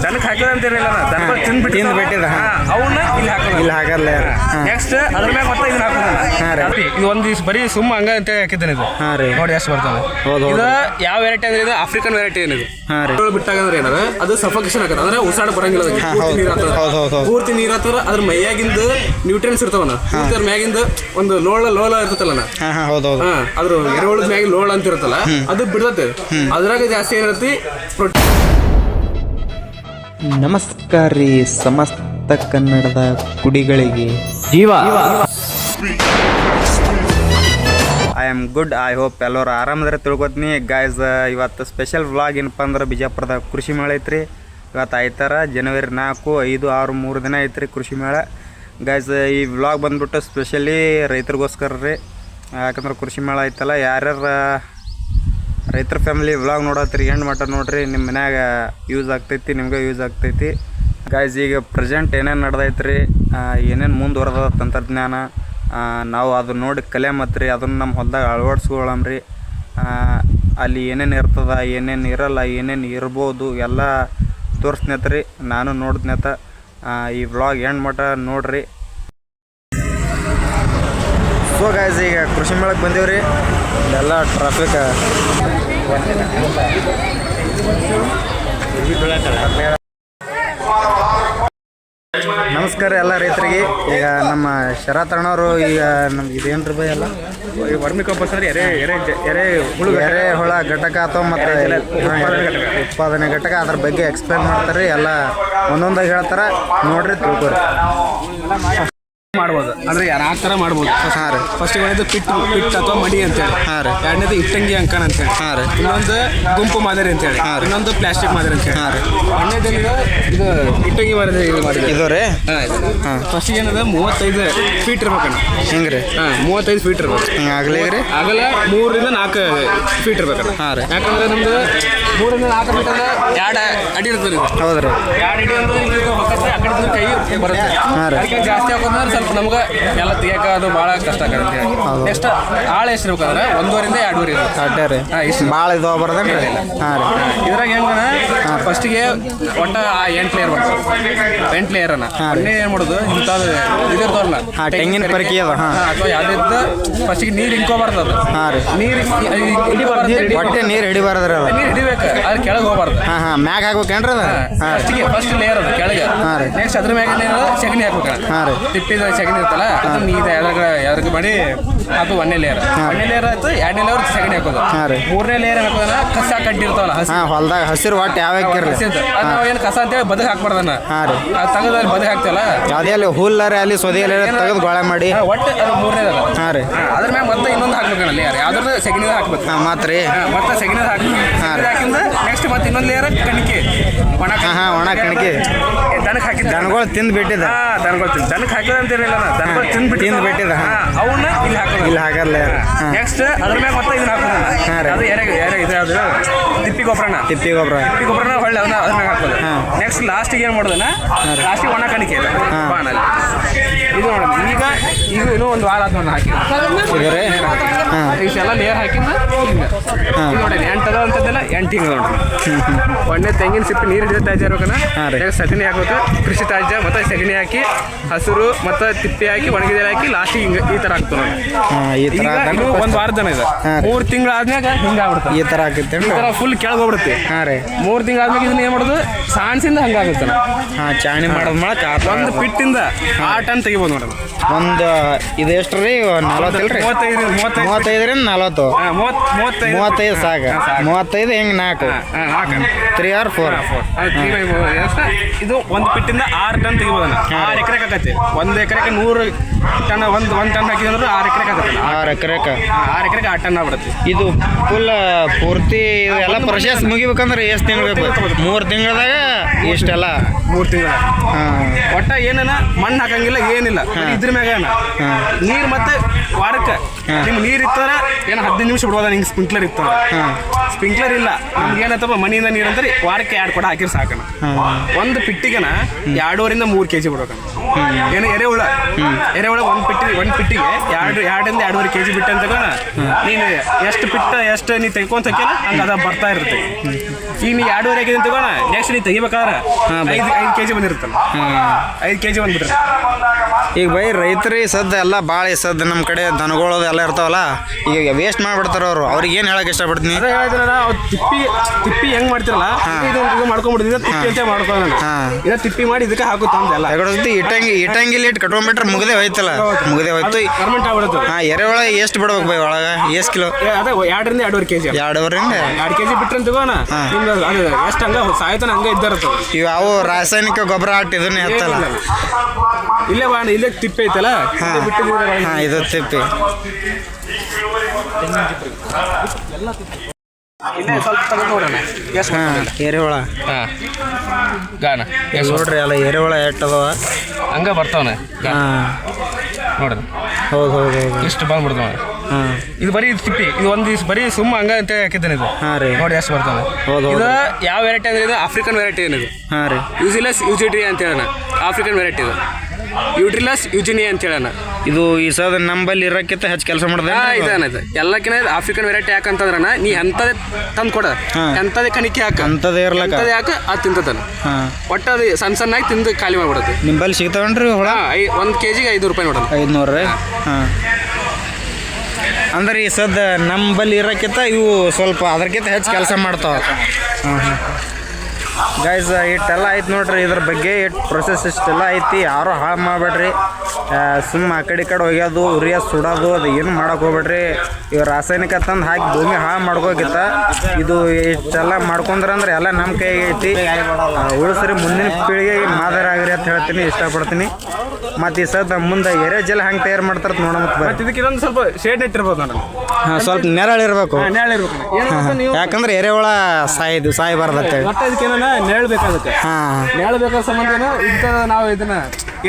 ದನಕ್ಕೆ ಹಾಕೋದು ಅಂತಿರಲಿಲ್ಲ ದನಗಳು ತಿಂದ್ಬಿಟ್ಟಿದ ಅವನ್ನ ಇಲ್ಲಿ ಹಾಕಲ್ಲ ನೆಕ್ಸ್ಟ್ ಅದ್ರ ಮ್ಯಾಗ ಮತ್ತೆ ಇದನ್ನ ಹಾಕೋದಲ್ಲ ಇದು ಒಂದು ದಿವಸ ಬರೀ ಸುಮ್ಮ ಹಂಗ ಅಂತ ಹಾಕಿದ್ದಾನೆ ಇದು ನೋಡಿ ಎಷ್ಟು ಬರ್ತಾನೆ ಇದು ಯಾವ ವೆರೈಟಿ ಅಂದ್ರೆ ಇದು ಆಫ್ರಿಕನ್ ವೆರೈಟಿ ಏನಿದೆ ಬಿಟ್ಟಾಗಂದ್ರೆ ಏನದ ಅದು ಸಫಕೇಶನ್ ಆಗತ್ತೆ ಅಂದ್ರೆ ಉಸಾಡ ಬರಂಗಿಲ್ಲ ಪೂರ್ತಿ ನೀರ್ ಹತ್ತದ ಅದ್ರ ಮೈಯಾಗಿಂದ ನ್ಯೂಟ್ರಿಯನ್ಸ್ ಇರ್ತಾವನ ಅದ್ರ ಮ್ಯಾಗಿಂದ ಒಂದು ಲೋಳ ಇರ್ತಲ್ಲ ಅದ್ರ ಎರೆಹುಳದ ಮ್ಯಾಗ ಲೋಳ ಅಂತ ಇರುತ್ತಲ್ಲ ಅದು ಬಿಡ್ತತೆ ಅದ್ರಾಗ ಜಾಸ್ತಿ ಏನಿರತ್ತೆ. ನಮಸ್ಕಾರ ರೀ ಸಮಸ್ತ ಕನ್ನಡದ ಕುಡಿಗಳಿಗೆ ಜೀವ. I am good. I hope ಎಲ್ಲರೂ ಆರಾಮದ್ರೆ ತಿಳ್ಕೊತೀನಿ ಗಾಯ್ಸ್. ಇವತ್ತು ಸ್ಪೆಷಲ್ ವ್ಲಾಗ್ ಏನಪ್ಪ ಅಂದ್ರೆ ಬಿಜಾಪುರದ ಕೃಷಿ ಮೇಳ ಐತ್ರಿ. ಇವತ್ತು ಆಯ್ತಾರ ಜನವರಿ 4, 5, 6 3 ದಿನ ಐತ್ರಿ ಕೃಷಿ ಮೇಳ ಗಾಯ್ಸ್. ಈ ವ್ಲಾಗ್ ಬಂದ್ಬಿಟ್ಟು ಸ್ಪೆಷಲಿ ರೈತರಿಗೋಸ್ಕರ ರೀ. ಯಾಕಂದ್ರೆ ಕೃಷಿ ಮೇಳ ಐತಲ್ಲ, ಯಾರ್ಯಾರು ರೈತರ ಫ್ಯಾಮಿಲಿ ವ್ಲಾಗ್ ನೋಡತ್ರಿ ಎಂಡ್ ಮಟ್ಟ ನೋಡ್ರಿ, ನಿಮ್ಮ ಮನ್ಯಾಗ ಯೂಸ್ ಆಗ್ತೈತಿ, ನಿಮ್ಗೆ ಯೂಸ್ ಆಗ್ತೈತಿ ಗಾಯ್ಸ್. ಈಗ ಪ್ರೆಸೆಂಟ್ ಏನೇನು ನಡೆದೈತ್ರಿ, ಏನೇನು ಮುಂದುವರೆದ ತಂತ್ರಜ್ಞಾನ, ನಾವು ಅದು ನೋಡಿ ಕಲಿಯಮತ್ರಿ, ಅದನ್ನು ನಮ್ಮ ಹೊಲದಾಗ ಅಳವಡಿಸ್ಕೊಳ್ಳಮ್ರಿ. ಅಲ್ಲಿ ಏನೇನು ಇರ್ತದ, ಏನೇನು ಇರಲ್ಲ, ಏನೇನು ಇರ್ಬೋದು ಎಲ್ಲ ತೋರಿಸ್ನೇತ್ರಿ. ನಾನು ನೋಡಿದ್ನೇತ. ಈ ವ್ಲಾಗ್ ಎಂಡ್ ಮಟ್ಟ ನೋಡ್ರಿ. ಸೊ ಗಾಯ್ಸ್, ಈಗ ಕೃಷಿ ಮೇಳಕ್ಕೆ ಬಂದೀವ್ರಿ. ಇಲ್ಲೆಲ್ಲ ಟ್ರಾಫಿಕ್. ನಮಸ್ಕಾರ ಎಲ್ಲ ರೈತರಿಗೆ. ಈಗ ನಮ್ಮ ಶರತಣ್ಣವರು ಈಗ ನಮ್ಗೆ ಇದೇನು ರೂಪಾಯಿ ಎಲ್ಲ ವರ್ಮಿ ಕಂಪೋಸ್ಟ್ ಅಂದ್ರೆ ಎರೆಹುಳ ಘಟಕ ಅಥವಾ ಮತ್ತು ಉತ್ಪಾದನೆ ಘಟಕ ಅದ್ರ ಬಗ್ಗೆ ಎಕ್ಸ್ಪ್ಲೇನ್ ಮಾಡ್ತಾರೆ. ಎಲ್ಲ ಒಂದೊಂದಾಗಿ ಹೇಳ್ತಾರೆ, ನೋಡ್ರಿ ತಿಳ್ಕೊರಿ. ಮಾಡ್ಬೋದು ಅಂದ್ರೆ ಯಾರು ಥರ ಮಾಡ್ಬೋದು. ಫಸ್ಟ್ ಹೇಳಿದ್ದು ಪಿಟ್ ಅಥವಾ ಮಡಿ ಅಂತೇಳಿ. ಎರಡನೇದು ಇಟ್ಟಂಗಿ ಅಂಕಣ ಅಂತೇಳಿ. ಇನ್ನೊಂದು ಗುಂಪು ಮಾದರಿ ಅಂತೇಳಿ. ಇನ್ನೊಂದು ಪ್ಲಾಸ್ಟಿಕ್ ಮಾದರಿ ಅಂತೇಳಿ. ಎರಡನೇದೇನಿದೆ ಇದು ಇಟ್ಟಂಗಿ ಮಾದರಿ ಇದು ರೀ. ಫಸ್ಟ್ ಏನದ 35 ಫೀಟ್ ಇರ್ಬೇಕಣ್ಣ. ಹಿಂಗ್ರಿ 35 ಫೀಟ್ ಇರ್ಬೇಕು. ಆಗಲೇ ರೀ. ಆಗಲ್ಲ 3 ರಿಂದ 4 ಫೀಟ್ ಇರ್ಬೇಕಣ್ಣ. ಯಾಕಂದ್ರೆ ನಮ್ದು 3 ರಿಂದ 4 ಫೀಟ್ ಅಂದ್ರೆ 2 ಅಡಿ ಇರ್ತದೆ. ಹೌದ್ರಿ. 2 ಅಡಿ ಅಂದ್ರೆ ಕೈ ಬರುತ್ತೆ. ಜಾಸ್ತಿ ಹಾಕೋದ್ರೆ ಸ್ವಲ್ಪ ನಮ್ಗೆ ಎಲ್ಲ ತೆಗಿಯಕ ಅದು ಭಾಳ ಕಷ್ಟ ಆಗುತ್ತೆ. ನೆಕ್ಸ್ಟ್ ಆಳ ಎಷ್ಟು ಇರ್ಬೇಕಂದ್ರೆ 1.5 ರಿಂದ 2.5 ಇರುತ್ತೆ. ಇಷ್ಟು ಭಾಳ ಇದು ಬರೋದೇನ್ರಿ. ಇದ್ರಾಗ ಹೆಂಗನ ಫಸ್ಟಿಗೆ ಒಟ್ಟ 8 ಲೇಯರ್ ಬರ್ತದೆ. 8 ಲೇಯರ್ ಏನು ಮಾಡೋದು ಇಂಥದ್ದು ಇದಿರ್ತಾವಲ್ಲ ತೆಂಗಿನ ಪರಿಕೆ ಅಥವಾ ಯಾವ್ದಿದ್ದು ಫಸ್ಟಿಗೆ ನೀರು ಹಿಂಕೋಬಾರ್ದು. ಅದು ನೀರು ಹೊಟ್ಟೆ ನೀರು ಹಿಡಿಬಾರ್ದ್ರಿ. ಅದು ನೀರು ಹಿಡಿಬೇಕು, ಅದ್ರ ಕೆಳಗೆ ಹೋಗ್ಬಾರ್ದು. ಮ್ಯಾಗ ಹಾಕ್ಬೇಕೇನ್ರಿ ಅದು. ಫಸ್ಟಿಗೆ ಫಸ್ಟ್ ಲೇಯರ್ ಅದು ಕೆಳಗೆ. ನೆಕ್ಸ್ಟ್ ಅದ್ರ ಮ್ಯಾಗ ಸೆಗಣಿ ಹಾಕ್ಬೇಕು. ತಿಪ್ಪಿದ ಸೆಗಣಿ ಇರ್ತಲ್ಲ ಅದು ನೀರು ಯಾವ್ದಾಗ ಮಾಡಿ ಅದು 1ನೇ ಲೇಯರ್. 1ನೇ ಲೇಯರ್ ಆಯ್ತು. 2ನೇ ಲೇಯರ್ ಸೆಗಣಿ ಹಾಕೋದು. 3ನೇ ಲೇಯರ್ ಹಾಕೋದನ್ನ ಕಸ ಕಡ್ಡಿ ಇರ್ತಾವಲ್ಲ ಹೊಲ್ದಾಗ ಹಸಿರು ಒಟ್ಟು ಯಾವ ಏನು ಕಸ ಅಂತೇಳಿ ಬದಕ್ ಹಾಕ್ಬಾರ್ದನ್ನ. ಅದು ತೆಗೆದಲ್ಲಿ ಬದಕ್ ಹಾಕ್ತೇವಲ್ಲ, ಯಾವುದೇ ಅಲ್ಲಿ ಹುಲ್ಲರೆ ಅಲ್ಲಿ ಸೊದೆಯಲ್ಲಿ ತೆಗೆದು ಗೊಳೆ ಮಾಡಿ ಒಟ್ಟು ಅದು 3ನೇದಲ್ಲ. ಅದ್ರ ಮ್ಯಾಗ ಮತ್ತೆ ಇನ್ನೊಂದು ಹಾಕ್ಬೇಕಲ್ಲ ಲೇಯರ್. ಯಾವ್ದಾದ್ರು ಸೆಗಣಿದ ಹಾಕ್ಬೇಕು. ಮಾತ್ರಿ ಮತ್ತೆ ಸೆಗಣಿದ ಹಾಕಿಂದ ನೆಕ್ಸ್ಟ್ ಮತ್ತೆ ಇನ್ನೊಂದು ಲೇಯರ್ ಕಣಿಕೆ ಒಣ ಕಣಿಕೆ. ದನಕ್ಕೆ ಹಾಕಿದ ದನಗಳು ತಿಂದು ಬಿಟ್ಟಿದ. ದನಕ್ಕೆ ಹಾಕೋದು ಅಂತಿರಲಿಲ್ಲ ದನಗಳು ತಿಂದ್ಬಿಟ್ಟಿದ ಅವನ್ನ ಇಲ್ಲಿ ಹಾಕಲ್ಲ. ನೆಕ್ಸ್ಟ್ ಅದ್ರ ಮ್ಯಾಗ ಮತ್ತೆ ಇದನ್ನ ಹಾಕೋದಲ್ಲ, ಅದು ಇದು ತಿಪ್ಪಿ ಗೊಬ್ಬರನ ಹೊಳ್ಳಿ ಅದ್ರ ಮ್ಯಾಗ ಹಾಕೋದು. ನೆಕ್ಸ್ಟ್ ಲಾಸ್ಟಿಗೆ ಏನು ಮಾಡೋದನ್ನ ಲಾಸ್ಟಿಗೆ ಒಣ ಕಣಿಕೆ ಇದೆ ಬಾನಲ್ಲಿ. ಇದು ನೋಡೋಣ ಈಗ ಇನ್ನೂ ಒಂದು ವಾರ ಆದ ಹಾಕಿ ಇಷ್ಟೆಲ್ಲ ಲೇಯರ್ ಹಾಕಿಂದ ನೋಡಿ 8 ಅದ ಅಂತದ್ದೆಲ್ಲ 8 ತಿಂಗಳು ನೋಡ್ರಿ. ಒಳ್ಳೆ ತೆಂಗಿನ ಸಿಪ್ಪಿ ನೀರು ಹಿಡಿದ ತ್ಯಾಜ್ಯ ಇರ್ಬೇಕನ್ನ. ನೆಕ್ಸ್ಟ್ ಸಗಣಿ ಹಾಕ್ಬೇಕು, ಕೃಷಿ ತ್ಯಾಜ್ಯ ಮತ್ತೆ ಸಗಣಿ ಹಾಕಿ ಹಸಿರು ಮತ್ತೆ ತಿಪ್ಪಿ ಹಾಕಿ ಒಣಗಿದ ಹಾಕಿ ಲಾಸ್ಟಿಗೆ ಹಿಂಗೆ ಈ ಥರ ಹಾಕ್ತು ನೋಡಿ. ಒಂದು ವಾರದ ಜನ ಇದೆ. 3 ತಿಂಗಳು ಆದ್ಮ್ಯಾಗ ಹಿಂಗಾಗ್ಬಿಡ್ತಾರೆ. ಈ ಥರ ಆಗುತ್ತೆ. ಈ ಥರ ಫುಲ್ ಕೆಳಗೆ ಹೋಗ್ಬಿಡುತ್ತೆ. 3 ತಿಂಗಳು ಆದ್ಮೇಲೆ ಇದನ್ನ ಏನು ಮಾಡೋದು ಸಾಣಿಸಿಂದ ಹಂಗಾಗುತ್ತೆ. ಚಾಣಿ ಮಾಡೋದು ಮಾಡಕ್ಕೆ ಒಂದು ಪಿಟ್ಟಿಂದ 6 ಟನ್ ತೆಗಿಬೋದು ನೋಡೋದು. ಒಂದು ಇದು ಎಷ್ಟು ರೀ? 40 ಇಲ್ರಿ? 35ರಿಂದ 40. 35 ಸಾಕು. 35 ಹಿಂಗೆ 4 3 or 4. ಇದು ಒಂದು ಪಿಟ್ಟಿಂದ 6 ಟನ್ ತೆಗಿಬೋದನ್ನ. 6 ಎಕರೆಗೆ ಆಗತ್ತೆ. 1 ಎಕರೆಗೆ 100 ಟನ್. 1 ಟನ್ ಹಾಕಿದ್ರೆ 6 ಎಕರೆಗೆ ಆಗತ್ತೆ. 6 ಎಕರೆಗೆ 6 ಟನ್ ಆಗ್ಬಿಡುತ್ತೆ. ಇದು ಫುಲ್ ಪೂರ್ತಿ ಎಲ್ಲ ಪ್ರೊಸೆಸ್ ಮುಗಿಬೇಕಂದ್ರೆ ಎಷ್ಟು ತಿಂಗಳು ಬೇಕು? 3 ತಿಂಗಳದಾಗ ಇಷ್ಟೆಲ್ಲ 3 ತಿಂಗಳ. ಒಟ್ಟ ಏನನ ಮಣ್ಣು ಹಾಕಂಗಿಲ್ಲ, ಏನಿಲ್ಲ. ಇದ್ರ ಮ್ಯಾಗ ನೀರು ಮತ್ತೆ ವಾರಕ್ಕೆ ನಿಮ್ಗೆ ನೀರು ಇತ್ತಂದ್ರೆ ಏನು 15 ನಿಮಿಷ ಬಿಡ್ಬೋದ. ನಿಂಗೆ ಸ್ಪ್ರಿಂಕ್ಲರ್ ಇತ್ತಂದ್ರೆ. ಸ್ಪ್ರಿಂಕ್ಲರ್ ಇಲ್ಲ ನಮ್ಗೆ ಏನತ್ತಪ್ಪ ಮನೆಯಿಂದ ನೀರು ಅಂತಾರೆ ವಾರಕ್ಕೆ 2 ಕೊಡ ಹಾಕಿರ್ ಸಾಕಣ. ಒಂದು ಪಿಟ್ಟಿಗೆನ 2.5 ರಿಂದ 3 kg ಬಿಡ್ಬೇಕಣ್ಣ. ಏನು ಎರೆಹುಳ ಒಂದು ಪಿಟ್ಟಿಗೆ 2 ರಿಂದ 2.5 kg ಬಿಟ್ಟು ಅಂತ ನೀನು ಎಷ್ಟು ಪಿಟ್ಟ ಎಷ್ಟು ನೀ ತೆಗ್ಕೊಂತಕ್ಕೇನ ಹಂಗೆ ಅದ ಬರ್ತಾ ಇರುತ್ತೆ. ಈಗ ನೀ 2.5 ಹಾಕಿದ್ರೆ ತಗೋಣ ನೆಕ್ಸ್ಟ್ ನೀ ತೆಗಿಬೇಕಾದ್ರೆ 5 kg ಬಂದಿರುತ್ತಲ್ಲ 5 kg ಬಂದ್ಬಿಟ್ರೆ ಈಗ ಬೈ ರೈತರಿಗೆ ಸದ್ದು ಎಲ್ಲ ಭಾಳ ಸದ್ದು ನಮ್ಮ ಕಡೆ ದನಗಳದು ಎಲ್ಲ ಇರ್ತಾವಲ್ಲ ಈಗ ವೇಸ್ಟ್ ಮಾಡಿಬಿಡ್ತಾರೆ ಅವರು ಅವ್ರಿಗೆ ಏನು ಹೇಳಕ್ಕೆ ಇಷ್ಟಪಡ್ತೀನಿ ಅದೇ ಹೇಳಿದ್ರಲ್ಲ ತಿಪ್ಪಿ ಹೆಂಗ್ ಮಾಡ್ತಿರಲ್ಲ ಇದು ಮಾಡ್ಕೊಂಡ್ಬಿಡ್ತಿದ್ದೆ ತಿಪ್ಪಿ ಅಂತ ಮಾಡ್ಕೊಳ್ಳೋಣ ಇದ ತಿಪ್ಪಿ ಮಾಡಿ ಇದಕ್ಕೆ ಹಾಕುತ್ತಲ್ಲ ಇಟ್ಟಂಗಿಲ್ಲ ಇಟ್ಟು ಕಟ್ಕೊಂಡ್ಬಿಟ್ರೆ ಮುಗದೆ ಹೋಯ್ತಲ್ಲ ಮುಗದೆ ಹೋಯ್ತು ಗರ್ಮೆಂಟ್ ಆಗ್ಬಿಡುತ್ತೆ ಎರೆಹುಳ ಎಷ್ಟು ಬಿಡ್ಬೇಕು ಬೈ ಒಳಗೆ ಎಷ್ಟು ಕಿಲೋ ಅದೇ 2.5 kg 2.5 kg ಬಿಟ್ರೆ ತಗೋಣ ಅದು ಎಷ್ಟು ಹಂಗ ಸಾಯ್ತಾನ ಹಂಗ ಇದ್ದಾರತ್ತ ಇವು ರಾಸಾಯನಿಕ ಗೊಬ್ಬರ ಹಾಕಿ ಇದನ್ನೇ ಹತ್ತಲ್ಲ ಇಲ್ಲೇ ಬಾಣ ಇಲ್ಲೇ ತಿಪ್ಪೆ ಐತಲ್ಲ ಇದು ತಿಪ್ಪಿ ಇಲ್ಲೇ ಸ್ವಲ್ಪ ತಗೊಂಡು ನೋಡೋಣ ಎರೆಹುಳ ಗಾನ ನೋಡ್ರಿ ಅಲ್ಲ ಎರೆಹುಳ ಎಟ್ಟದವ ಹಂಗ ಬರ್ತಾವನ ನೋಡ್ರಿ ಹೌದು ಇಷ್ಟು ಬಂದ್ಬಿಡ್ತಾವ ಇದು ಬರೀ ತಿಪ್ಪಿ ಇದು ಒಂದು ದಿವಸ ಬರೀ ಸುಮ್ಮ ಹಂಗ ಅಂತ ಹಾಕಿದ್ದೇನೆ ಇದು ನೋಡಿ ಎಷ್ಟು ಬರ್ತಾವೆ ಇದು ಯಾವ ವೆರೈಟಿ ಅಂದ್ರೆ ಇದು ಆಫ್ರಿಕನ್ ವೆರೈಟಿ ಏನಿದು ಯೂಸಿಲಸ್ ಯೂಜಿಟ್ರಿ ಅಂತ ಹೇಳೋಣ ಆಫ್ರಿಕನ್ ವೆರೈಟಿ ಇದು ಯೂಟ್ರಿಲಸ್ ಯೂಜಿನಿ ಅಂತ ಹೇಳೋಣ ಇದು ಈ ಸದ ನಂಬಲ್ಲಿ ಇರೋಕ್ಕಿಂತ ಹೆಚ್ಚು ಕೆಲಸ ಮಾಡಿದೆ ಇದಾನದು ಎಲ್ಲಕ್ಕಿಂತ ಆಫ್ರಿಕನ್ ವೆರೈಟಿ ಯಾಕಂತಂದ್ರನ ನೀ ಎಂಥದೇ ತಂದು ಕೊಡ ಎಂಥದೇ ಕಣಿಕೆ ಹಾಕ ಅಂಥದ್ದೇ ಇರ್ಲಕ್ಕ ಎಂಥದೇ ಹಾಕ ಅದು ತಿಂತತಾನ ಒಟ್ಟು ಅದು ಸಣ್ಣಾಗಿ ತಿಂದು ಖಾಲಿ ಮಾಡ್ಬಿಡುತ್ತೆ ನಿಂಬಲ್ಲಿ ಸಿಗ್ತಾವನ್ರಿ ಹುಳ 1 kg 5 ರೂಪಾಯಿ ನೋಡೋಣ 500 ರೀ ಅಂದ್ರೆ ಈ ಸದ್ದ ನಂಬಲ್ಲಿ ಇರೋಕ್ಕಿಂತ ಇವು ಸ್ವಲ್ಪ ಅದಕ್ಕಿಂತ ಹೆಚ್ಚು ಕೆಲಸ ಮಾಡ್ತಾವ ಗೈಸ್ ಇಷ್ಟೆಲ್ಲ ಐತೆ ನೋಡ್ರಿ ಇದ್ರ ಬಗ್ಗೆ ಪ್ರೊಸೆಸ್ ಇಷ್ಟೆಲ್ಲ ಐತಿ ಯಾರು ಹಾಳು ಮಾಡಬೇಡ್ರಿ ಸುಮ್ಮ ಆ ಕಡೆ ಹೋಗ್ಯೋದು ಉರಿಯೋದು ಸುಡೋದು ಅದು ಏನು ಮಾಡೋಕೆ ಹೋಗ್ಬೇಡ್ರಿ ಇವು ರಾಸಾಯನಿಕ ತಂದು ಹಾಕಿ ಭೂಮಿ ಹಾಳು ಮಾಡ್ಕೋಕಿತ್ತ ಇದು ಇಷ್ಟೆಲ್ಲ ಮಾಡ್ಕೊಂಡ್ರಂದ್ರೆ ಎಲ್ಲ ನಮ್ಮ ಕೈಗೆ ಐತಿ ಉಳಿಸ್ರಿ ಮುಂದಿನ ಪೀಳಿಗೆಗೆ ಮಾದರಿ ಆಗ್ರಿ ಅಂತ ಹೇಳ್ತೀನಿ ಇಷ್ಟಪಡ್ತೀನಿ ಮತ್ತು ಈ ಸದ ಮುಂದೆ ಎರೆಜಲ ಹೆಂಗೆ ತಯಾರು ಮಾಡ್ತಾರೆ ನೋಡೋಣ ಇದಕ್ಕೆ ಇದೊಂದು ಸ್ವಲ್ಪ ಶೇಡ್ ಇಟ್ಟಿರ್ಬೋದು ನೋಡೋಣ ಸ್ವಲ್ಪ ನೆರಳಿರ್ಬೇಕು ಯಾಕಂದ್ರೆ ಎರೆಹುಳ ಸಾಯಬಾರ್ದತ್ತೆ ನೆರಳು ಬೇಕಾಗುತ್ತೆ ನೆರಳು ಬೇಕಾದ ಸಂಬಂಧ ಇಂಥ ನಾವು ಇದನ್ನ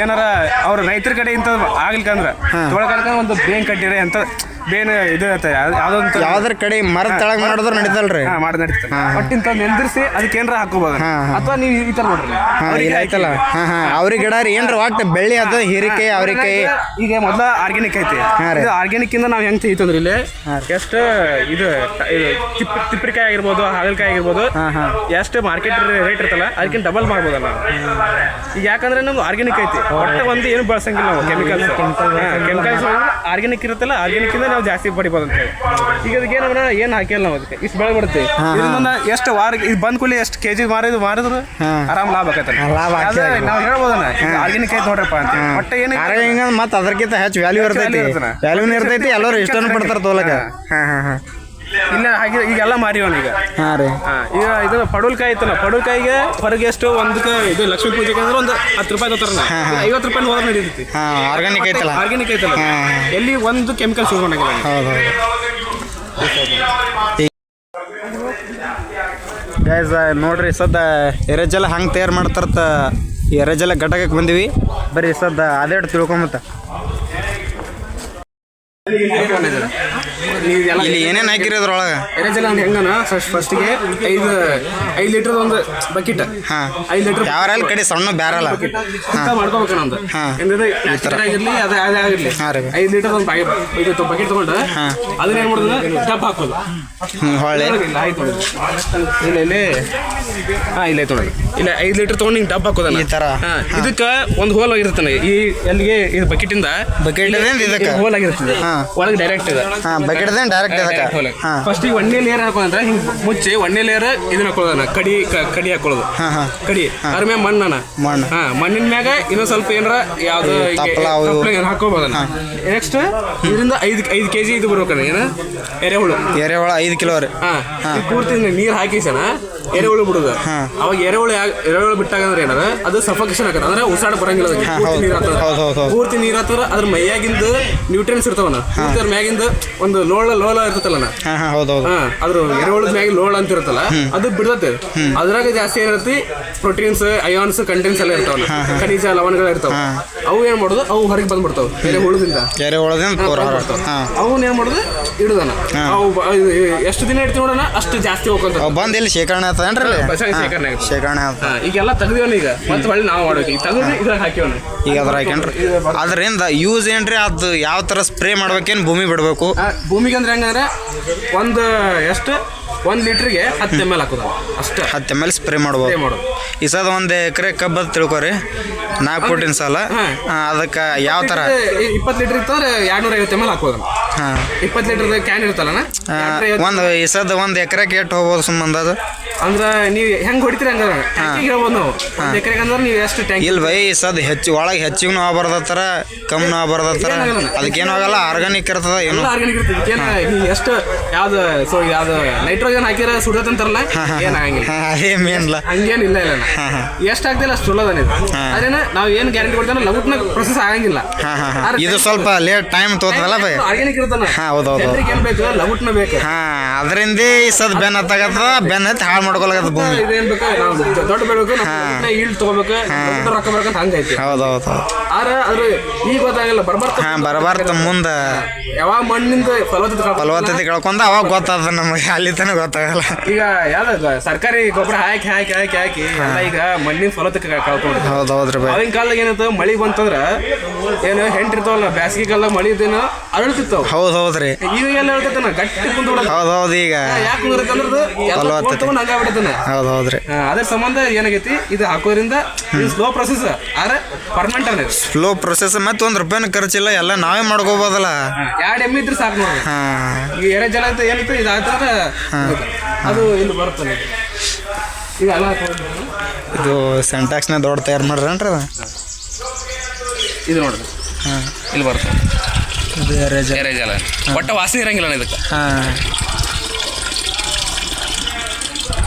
ಏನಾರ ಅವ್ರ ರೈತರ ಕಡೆ ಇಂಥ ಆಗ್ಲಿಕ್ಕಂದ್ರೆ ತೊಳಕಲ್ಕ ಒಂದು ಬೇನ್ ಕಟ್ಟಿರಿ ಅಂತ ಬೇನ್ ಇದು ಯಾವ್ದೊಂದು ಯಾವ್ದ್ರ ಕಡೆ ಮರದ ತಳಗ ಮಾಡಿದ್ರೆ ನಡೀತಲ್ರಿ ಮಾಡಿ ನಡೀತದೆ ಬಟ್ ಇಂಥ ನೆಲ್ದಿರಿಸಿ ಅದಕ್ಕೆ ಏನಾರ ಹಾಕೋಬಹುದು ಅಥವಾ ನೀವು ಈ ತರ ನೋಡ್ರಿ ಆಯ್ತಲ್ಲ ಅವ್ರಿಗೆ ಗಿಡ ರೀ ಏನ್ರ ಒಟ್ಟು ಬೆಳ್ಳಿ ಅದ ಹೀರಿಕಾಯಿ ಅವ್ರಿಕಾಯಿ ಈಗ ಮೊದಲ ಆರ್ಗ್ಯಾನಿಕ್ ಐತಿ ಇದು ಆರ್ಗ್ಯಾನಿಕ್ ಇಂದ ನಾವು ಹೆಂಗ್ ತೆಗಿತಂದ್ರಿ ಇಲ್ಲಿ ಎಷ್ಟು ಇದು ತಿಪ್ಪಿಕಾಯಿ ಆಗಿರ್ಬೋದು ಹಾಗಲಕಾಯಿ ಆಗಿರ್ಬೋದು ಎಷ್ಟು ಮಾರ್ಕೆಟ್ ರೇಟ್ ಇರ್ತಲ್ಲ ಅದಕ್ಕಿಂತ ಡಬಲ್ ಮಾಡ್ಬೋದಲ್ಲ ಈಗ ಯಾಕಂದ್ರೆ ನಮ್ದು ಆರ್ಗ್ಯಾನಿಕ್ ಐತಿ ಒಟ್ಟು ಒಂದು ಏನು ಬಳಸಂಗಿಲ್ಲ ನಾವು ಕೆಮಿಕಲ್ಸ್ ಆರ್ಗ್ಯಾನಿಕ್ ಇರುತ್ತಲ್ಲ ಆರ್ಗ್ಯಾನಿಕ್ ಇಂದ ನಾವು ಜಾಸ್ತಿ ಪಡಿಬೋದು ಅಂತ ಹೇಳಿ ಈಗ ಅದಕ್ಕೆ ಏನು ಹಾಕಿಲ್ಲ ನಾವು ಅದಕ್ಕೆ ಇಷ್ಟು ಬೆಳೆ ಬಿಡುತ್ತೆ ಇದರಿಂದ ಎಷ್ಟು ವಾರ ಇದು ಬಂದ್ ಕೂಲಿ ಎಷ್ಟು kg ಮಾರಿದ್ರು ಆರಾಮ್ ಲಾಭ ಆಕೈತೆ ನಾವು ಹೇಳ್ಬೋದನ್ನ ಆರ್ಗ್ಯಾನಿಕ್ ಐತೆ ನೋಡ್ರಪ್ಪ ಅಂತ ಒಟ್ಟು ಏನು ಮತ್ತೆ ಅದಕ್ಕಿಂತ ಹೆಚ್ಚು ವ್ಯಾಲ್ಯೂ ಇರ್ತೈತಿ ಎಲ್ಲರೂ ಇಷ್ಟನ್ನು ಪಡ್ತಾರೆ ತೋಲಕ ಇಲ್ಲ ಹಾಗೆ ಈಗೆಲ್ಲ ಮಾರಿವಣ ಈಗ ಈಗ ಇದು ಪಡವಲ್ಕಾಯಿ ಐತಲ್ಲ ಪಡವಲ್ಕಾಯಿಗೆ ಹೊರಗೆ ಎಷ್ಟು ಒಂದಕ್ಕೆ ಇದು ಲಕ್ಷ್ಮೀ ಪೂಜೆಗೆ ಅಂದ್ರೆ ಒಂದು 10 ರೂಪಾಯಿ ತೋತಾರ 50 ರೂಪಾಯಿ ಹೋದ್ರೆ ನಡೀತೈತಿ ಆರ್ಗ್ಯಾನಿಕ್ ಐತಲ್ಲ ಎಲ್ಲಿ ಒಂದು ಕೆಮಿಕಲ್ಸ್ ಯೂಸ್ ಮಾಡಂಗಿಲ್ಲ ಗೈಸ್ ನೋಡ್ರಿ ಸದ್ದ ಎರೆಜಲ ಹಂಗೆ ತಯಾರು ಮಾಡ್ತಾರತ್ತ ಎರೆಜಲ ಘಟಕಕ್ಕೆ ಬಂದಿವಿ ಬರೀ ಸದ್ದ ಅದೇಟ್ ತಿಳ್ಕೊಂಬತ್ತ ಇಲ್ಲಿ ಏನೇನು ಹಾಕಿರಿ ಅದ್ರೊಳಗೆ ಎರೆಜಲ ಹೆಂಗನ ಫಸ್ಟಿಗೆ 5 ಲೀಟರ್ ಒಂದು ಬಕೆಟ್ 5 ಲೀಟರ್ ಯಾವ್ರಲ್ಲಿ ಕಡೆ ಸಣ್ಣ ಬ್ಯಾರಲ್ಲ ಮಾಡ್ಕೋಬೇಕು ನಮ್ದು ಆಗಿರ್ಲಿ ಅದಾಗಿರ್ಲಿ 5 ಲೀಟರ್ ಒಂದು ಇದು ಬಕೆಟ್ ತಗೊಂಡು ಅದನ್ನ ಏನ್ ಮಾಡೋದು ಡಬ್ ಹಾಕೋದು ಹೊಳೆ ಇಲ್ಲ ತೊಗೊಂಡು ಇಲ್ಲ 5 ಲೀಟರ್ ತಗೊಂಡು ಹಿಂಗೆ ಡಬ್ ಹಾಕೋದಲ್ಲ ಈ ತರ ಇದಕ್ಕೆ ಒಂದು ಹೋಲ್ ಆಗಿರ್ತಾನೆ ಈ ಎಲ್ಲಿಗೆ ಇದು ಬಕೆಟಿಂದ ಇದಕ್ಕೆ ಹೋಲ್ ಆಗಿರ್ತದೆ ಒಳಗೆ ಡೈರೆಕ್ಟ್ ಇದೆ ಫಸ್ಟ್ ಈಗ 1ನೇ ಲೇಯರ್ ಹಾಕೋದಂದ್ರೆ ಹಿಂಗ್ ಮುಚ್ಚಿ 1ನೇ ಲೇಯರ್ ಇದನ್ನ ಹಾಕೊಳ್ಳೋದನ್ನ ಕಡಿ ಹಾಕೊಳ್ಳೋದು ಕಡಿ ಅದ್ರ ಮ್ಯಾಗ ಮಣ್ಣಿನ ಮ್ಯಾಗ ಇನ್ನೊಂದ್ ಸ್ವಲ್ಪ ಏನಾರ ಯಾವ್ದು ಹಾಕೋಬೋದನ್ನ ನೆಕ್ಸ್ಟ್ ಇದರಿಂದ 5 kg ಇದು ಬರ್ಬೇಕಣ್ಣ ಏನ ಎರೆಹುಳು 5 ಕಿಲೋ ರೀ ಪೂರ್ತಿ ನೀರ್ ಹಾಕಿಸಣ ಎರೆಹುಳು ಬಿಡುದು ಅವಾಗ ಎರೆಹುಳು ಬಿಟ್ಟಾಗ ಅಂದ್ರೆ ಏನಾರ ಅದು ಸಫಕೇಶನ್ ಆಗತ್ತೆ ಅಂದ್ರೆ ಉಸಾಡ ಬರಂಗಿಲ್ಲ ಪೂರ್ತಿ ನೀರ್ ಹಾಕಿದ್ರ ಅದ್ರ ಮೈಯಾಗಿಂದ ನ್ಯೂಟ್ರಿಯನ್ಸ್ ಇರ್ತಾವನ ಅದ್ರ ಮ್ಯಾಗಿಂದ ಒಂದು ಲೋಳ ಇರ್ತಲ್ಲ ಅದ್ರ ಎರೆಹುಳದ ಮ್ಯಾಗ ಲೋಳ ಅಂತ ಇರುತ್ತಲ್ಲ ಅದು ಬಿಡ್ತತೆ ಅದ್ರಾಗ ಜಾಸ್ತಿ ಏನಿರತ್ತಿ ಪ್ರೋಟೀನ್ಸ್ ಅಯಾನ್ಸ್ ಕಂಟೆಂಟ್ಸ್ ಎಲ್ಲ ಇರ್ತಾವಲ್ಲ ಖನಿಜ ಲವಣಗಳು ಇರ್ತಾವ ಅವು ಏನ್ ಮಾಡೋದು ಅವು ಹೊರಗೆ ಬಂದ್ಬಿಡ್ತಾವ ಎರೆಹುಳದಿಂದ ಅವನ್ ಏನ್ ಮಾಡೋದು ಇಡುದನ ಅವು ಎಷ್ಟು ದಿನ ಇಡ್ತೀವಿ ನೋಡೋಣ ಅಷ್ಟು ಜಾಸ್ತಿ ಹೋಗ್ಕೊಂತ ಬಂದ್ ಇಲ್ಲಿ ಶೇಖರಣೆ ಶೇಖರಣೆ ಈಗೆಲ್ಲ ತೆಗ್ದಿವನ ಈಗ ಮತ್ತೆ ಹೊಳ್ಳಿ ನಾವು ಮಾಡ್ಬೇಕು ಈಗ ತೆಗೆದು ಇದ್ರಾಗ ಹಾಕಿವನ ಈಗ ಅದ್ರ ಹಾಕ್ಯನ್ರಿ ಅದರಿಂದ ಯೂಸ್ ಏನ್ರಿ ಅದು ಯಾವ ತರ ಸ್ಪ್ರೇ ಮಾಡ್ಬೇಕೇನು ಭೂಮಿ ಬಿಡ್ಬೇಕು ಭೂಮಿಗೆ ಅಂದ್ರೆ ಹೆಂಗಂದ್ರೆ ಒಂದು ಎಷ್ಟು 1 ಲೀಟ್ರಿಗೆ 10 ml ಹಾಕೋದು ಅಷ್ಟೇ. 10 ml ಸ್ಪ್ರೇ ಮಾಡ್ಬೋದು. ಈ ಸದ 1 ಎಕರೆ ಕಬ್ಬದ ತಿಳ್ಕೊರಿ 4 ಫೂಟಿನ ಸಾಲ. ಅದಕ್ಕೆ ಯಾವ ಥರ 20 ಲೀಟ್ರ್ ಇತ್ತಂದ್ರೆ 250 ml ಹಾಕೋದು. 20 ಲೀಟ್ರದ ಕ್ಯಾನ್ ಇರುತ್ತಲ್ಲ ಒಂದು ಈ ಸದ 1 ಎಕರೆಗೆ ಎಷ್ಟು ಹೋಗ್ಬೋದು ಸುಮ್ಮಂದ ಅದು ಅಂದ್ರೆ ನೀವು ಹೆಂಗೆ ಹೊಡಿತೀರಿ ಹಂಗಾರೆ ಹೇಳ್ಬೋದು ನಾವು. 1 ಎಕರೆಗೆ ಅಂದ್ರೆ ನೀವು ಎಷ್ಟು ಟ್ಯಾಂಕ್ ಇಲ್ಲ ಬೈ ಸದ್ ಒಳಗೆ ಹೆಚ್ಚಿಗೂ ಆಗ್ಬಾರ್ದತ್ತಾರ ಕಮ್ಮೂ ಆಗ್ಬಾರ್ದತ್ತಾರ ಅದಕ್ಕೇನು ಆಗಲ್ಲ. ಆರ್ಗಾನಿಕ್ ಇರ್ತದ ಏನು ಆರ್ಗಾನಿಕ್ ಇರ್ತದೆ. ನೀವು ಎಷ್ಟು ಯಾವ್ದು ನೈಟ್ರೋಜನ್ ಹಾಕಿರ ಸುಡತ್ತಂತಾರಲ್ಲ ಏನಾಗಂಗಿಲ್ಲ. ಅದೇ ಮೇನ್ಲ ಹಂಗೇನಿಲ್ಲ ಇಲ್ಲ ಎಷ್ಟು ಆಗ್ತಿಲ್ಲ ಅಷ್ಟು ಸುಳ್ಳದ ಅದೇನ ನಾವು ಏನು ಗ್ಯಾರಂಟಿ ಕೊಡ್ತಾನೆ ಲಗುಟ್ನ ಪ್ರೊಸೆಸ್ ಆಗಂಗಿಲ್ಲ. ಇದು ಸ್ವಲ್ಪ ಲೇಟ್ ಟೈಮ್ ತೋತದಲ್ಲ ಬೈ. ಆರ್ಗಾನಿಕ್ ಇರ್ತಾನ ಹೌದೌದು ಏನ್ ಬೇಕು ಲಗುಟ್ನ ಬೇಕು. ಅದರಿಂದ ಈ ಸದ್ ಬೆನ್ ಹತ್ತಾಗತ್ತದ ಬೆನ್ ಹತ್ತಿ ಹಾಳು ಮಾಡ್ಕೊಳಕತ್ತ ಭೂಮಿ. ಇದೇನ್ ಬೇಕು ನಾವು ದೊಡ್ಡ ಬೆಳಬೇಕು ಈಳ್ ತಗೋಬೇಕು ರೊಕ್ಕ ಬರ್ಬೇಕಂತ ಹಂಗೈತಿ. ಹೌದೌದು ಆದ್ರೆ ಅದ್ರ ಈಗ ಗೊತ್ತಾಗಲ್ಲ ಬರಬಾರ್ದ ಮುಂದೆ ಯಾವಾಗ ಮಣ್ಣಿಂದ ಫಲವತ್ತತೆ ಕಳ್ಕೊಂಡ ಅವಾಗ ಗೊತ್ತಾದ ನಮಗೆ ಅಲ್ಲಿ ತನಕ ಗೊತ್ತಾಗಲ್ಲ. ಈಗ ಯಾವ್ದು ಸರ್ಕಾರಿ ಗೊಬ್ಬರ ಹಾಕಿ ಹಾಕಿ ಹಾಕಿ ಹಾಕಿ ಎಲ್ಲ ಈಗ ಮಣ್ಣಿನ ಫಲವತ್ತತೆ ಕಳ್ಕೊಂಡು. ಹೌದೌದ್ರಿ ಅವಾಗಿನ ಕಾಲದಾಗ ಏನಂತ ಮಳಿ ಬಂತಂದ್ರ ಏನು ಹೆಂಟಿರ್ತಾವಲ್ಲ ಬ್ಯಾಸಿಗೆ ಕಾಲದಾಗ ಮಳಿ ಇದೇನು ಅರಳ್ತಿರ್ತಾವ. ಹೌದೌದ್ರಿ ಈಗ ಎಲ್ಲ ಹೇಳ್ತಾನ ಗಟ್ಟಿ ಕುಂತ. ಹೌದೌದು ಈಗ ಯಾಕೆ ಕುಂದ್ರಕಂದ್ರದು ಹಂಗಾಗ್ಬಿಡ್ತಾನೆ. ಹೌದೌದ್ರಿ ಅದ್ರ ಸಂಬಂಧ ಏನಾಗೈತಿ ಇದು ಹಾಕೋದ್ರಿಂದ ಸ್ಲೋ ಪ್ರೊಸೆಸ್ ಆದ್ರೆ ಪರ್ಮನೆಂಟ್ ಅನ್ನೋದು ಸ್ಲೋ ಪ್ರೊಸೆಸ್. ಮತ್ತೆ 1 ರೂಪಾಯಿನ ಖರ್ಚಿಲ್ಲ ಎಲ್ಲ ನಾವೇ ಮಾಡ್ಕೋಬೋದಲ್ಲ. 2 ಎಮ್ಮೆ ಇದ್ರೆ ಸಾಕು ನೋಡಿ. ಈಗ ಎರೆ ಜಲ ಅಂತ ಏನಿತ್ತು ಇದಾಗ್ತಂದ್ರೆ ಅದು ಇಲ್ಲಿ ಬರುತ್ತಾನೆ. ಈಗ ಎಲ್ಲ ಇದು ಸೆಂಟ್ಯಾಕ್ಸ್ನ ದೊಡ್ಡ ತಯಾರು ಮಾಡ್ರೇನ್ರಿ ಅದು. ಇದು ನೋಡ್ರಿ ಇಲ್ಲಿ ಬರುತ್ತೆ ಇದು ಎರೆ ಜಲ ಒಟ್ಟ ವಾಸನೆ ಇರಂಗಿಲ್ಲ ಇದಕ್ಕೆ.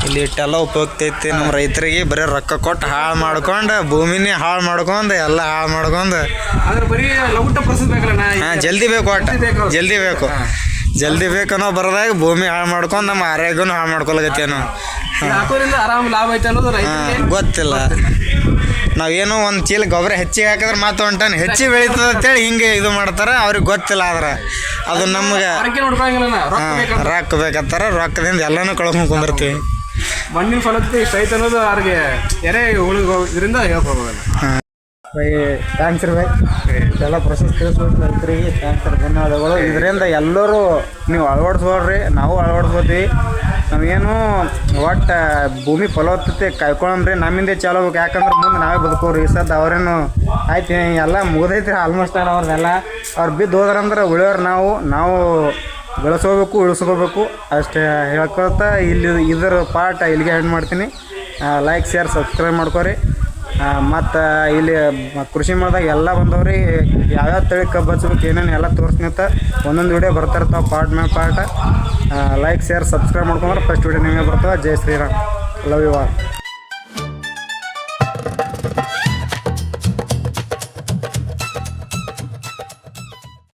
ಇಲ್ಲಿ ಇಟ್ಟೆಲ್ಲ ಉಪಯುಕ್ತ ಐತಿ ನಮ್ಮ ರೈತರಿಗೆ. ಬರೀ ರೊಕ್ಕ ಕೊಟ್ಟು ಹಾಳು ಮಾಡ್ಕೊಂಡು ಭೂಮಿನೇ ಹಾಳು ಮಾಡ್ಕೊಂಡು ಎಲ್ಲ ಹಾಳು ಮಾಡ್ಕೊಂಡು ಬರೀ ಲಗುಟ್ಟ ಪ್ರೊಸೆಸ್ ಬೇಕಲ್ಲ. ಜಲ್ದಿ ಬೇಕು ಒಟ್ಟು ಜಲ್ದಿ ಬೇಕನ್ನೋ ಬರೋದಾಗ ಭೂಮಿ ಹಾಳು ಮಾಡ್ಕೊಂಡು ನಮ್ಮ ಆರೋಗ್ಯನೂ ಹಾಳು ಮಾಡ್ಕೊಳಕತ್ತೇನೋ. ಹಾಕೋದ್ರಿಂದ ಆರಾಮ್ ಲಾಭ ಐತೆ ಅನ್ನೋದು ಗೊತ್ತಿಲ್ಲ. ನಾವೇನೋ 1 ಚೀಲ ಗೊಬ್ಬರ ಹೆಚ್ಚಿಗೆ ಹಾಕಿದ್ರೆ ಮತ್ತೆ 1 ಟನ್ ಹೆಚ್ಚಿಗೆ ಬೆಳೀತದೆ ಅಂತೇಳಿ ಹಿಂಗೆ ಇದು ಮಾಡ್ತಾರೆ. ಅವ್ರಿಗೆ ಗೊತ್ತಿಲ್ಲ. ಆದ್ರೆ ಅದು ನಮ್ಗೆ ರೊಕ್ಕ ಬೇಕಂತಾರ. ರೊಕ್ಕದಿಂದ ಎಲ್ಲನೂ ಕಳ್ಕೊಂಡು ಕುಂದಿರ್ತೀವಿ. ಮಣ್ಣಿನ ಫಲವತ್ತತೆ ಇಷ್ಟ ಐತೆ ಅನ್ನೋದು ಅವ್ರಿಗೆ ಎರೆ ಉಳಿದ್ರಿಂದ ಹೇಳ್ಕೊಬೋದು. ಥ್ಯಾಂಕ್ಸ್ ರೀ ಬೈ. ಎಲ್ಲ ಪ್ರೊಸೆಸ್ ತಿಳಿಸ್ಬೇಕು ರೈತರಿಗೆ. ಥ್ಯಾಂಕ್ಸ್ ರೀ, ಧನ್ಯವಾದಗಳು. ಇದರಿಂದ ಎಲ್ಲರೂ ನೀವು ಅಳವಡಿಸ್ಬೋಡ್ರಿ, ನಾವು ಅಳವಡಿಸ್ಬೋದ್ವಿ. ನಾವೇನು ಒಟ್ಟು ಭೂಮಿ ಫಲವತ್ತತೆ ಕಾಯ್ಕೊಳಮ್ರಿ. ನಮ್ಮಿಂದ ಚಾಲೋ ಬೇಕು. ಯಾಕಂದ್ರೆ ಮುಂದೆ ನಾವೇ ಬದುಕೋರಿ. ಈ ಸದ್ದು ಅವ್ರೇನು ಆಯ್ತು ಎಲ್ಲ ಮುಗಿದೈತಿ ಆಲ್ಮೋಸ್ಟ್ ಅವ್ರನ್ನೆಲ್ಲ. ಅವ್ರು ಬಿದ್ದು ಹೋದ್ರಂದ್ರೆ ಉಳಿಯೋರು ನಾವು ಬೆಳೆಸೋಬೇಕು ಉಳಿಸ್ಕೋಬೇಕು ಅಷ್ಟೇ ಹೇಳ್ಕೊಳ್ತಾ ಇಲ್ಲಿ ಇದರ ಪಾಠ ಇಲ್ಲಿಗೆ ಎಂಡ್ ಮಾಡ್ತೀನಿ. ಲೈಕ್ ಶೇರ್ ಸಬ್ಸ್ಕ್ರೈಬ್ ಮಾಡ್ಕೊರಿ. ಮತ್ತು ಇಲ್ಲಿ ಕೃಷಿ ಮಾಡಿದಾಗ ಎಲ್ಲ ಬಂದವ್ರಿ ಯಾವ್ಯಾವ ತಳಿ ಕಬ್ಬು ಹಚ್ಬೇಕು ಏನೇನು ಎಲ್ಲ ತೋರಿಸ್ನಿತ್ತ ಒಂದೊಂದು ವೀಡಿಯೋ ಬರ್ತಿರ್ತಾವೆ ಪಾರ್ಟ್ ಮೇಲೆ ಪಾರ್ಟ್. ಲೈಕ್ ಶೇರ್ ಸಬ್ಸ್ಕ್ರೈಬ್ ಮಾಡ್ಕೊಂಡ್ರೆ ಫಸ್ಟ್ ವೀಡಿಯೋ ನಿಮಗೆ ಬರ್ತಾವೆ. ಜೈ ಶ್ರೀರಾಮ್. Love you all.